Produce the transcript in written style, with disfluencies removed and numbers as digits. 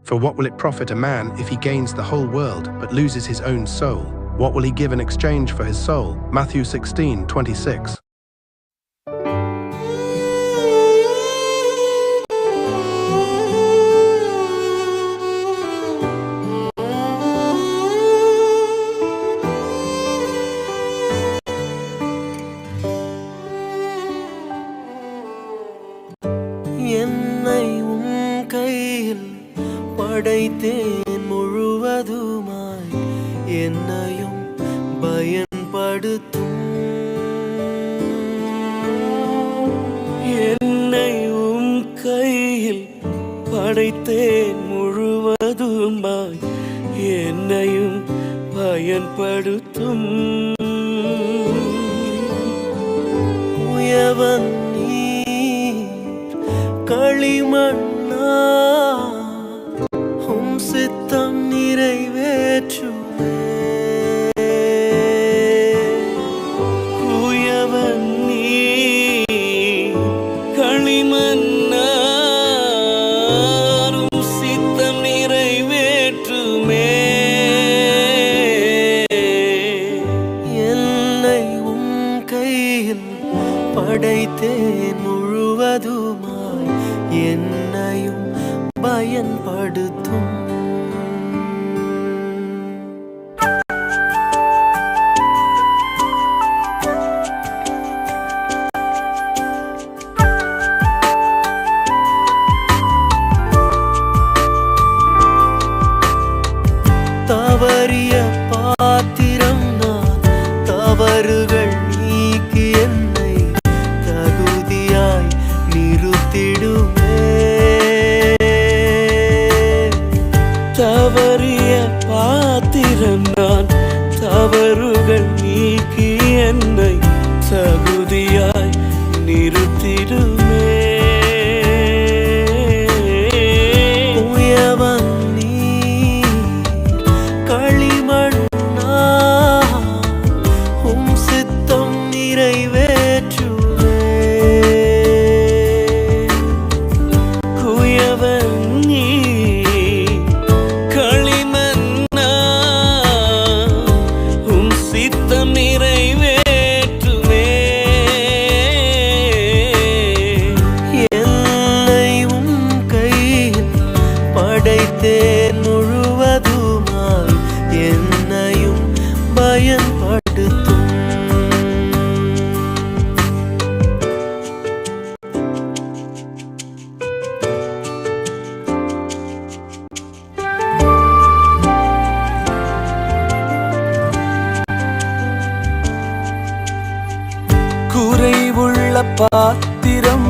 For what will it profit a man if he gains the whole world but loses his own soul? What will he give in exchange for his soul? Matthew 16:26. என்னை உன் கையில் படைத்தேன் முழுவதுமாய், என்னையும் பயன்படுத்தும். என்னை உன் கையில் படைத்தேன் முழுவதுமாய், என்னையும் பயன்படுத்தும். உயவன் களிமண்ணா, உம் சித்தம் நிறைவேற்றுமே. உயவன் நீ களிமண்ணா, உம் சித்தம் நிறைவேற்றுமே. என்னை உம் கையில் படைத்தேன் முழுவதுமாய், என்னையும் பயன்படுத்தும். தவறிய பாத்திரம் நான், தவறுகள் நீக்கி என்னை தகுதியாய் நிறுத்திடுமே. தவறிய பாத்திரம் நான், தவறுகள் நீக்கி என்னை தகுதியாய் நிறுத்திடுமே. உயவன் நீ களிமண்ணா, உம் சித்தம் நிறைவேற்றுமே. உயவன் நீ களிமண்ணா, உம் சித்தம் நிறைவேற்றுமே. என்னை உம் கையில் படைத்தேன் முழுவதுமாய், என்னையும் பயன்படுத்தும். குறைவுள்ள பாத்திரம்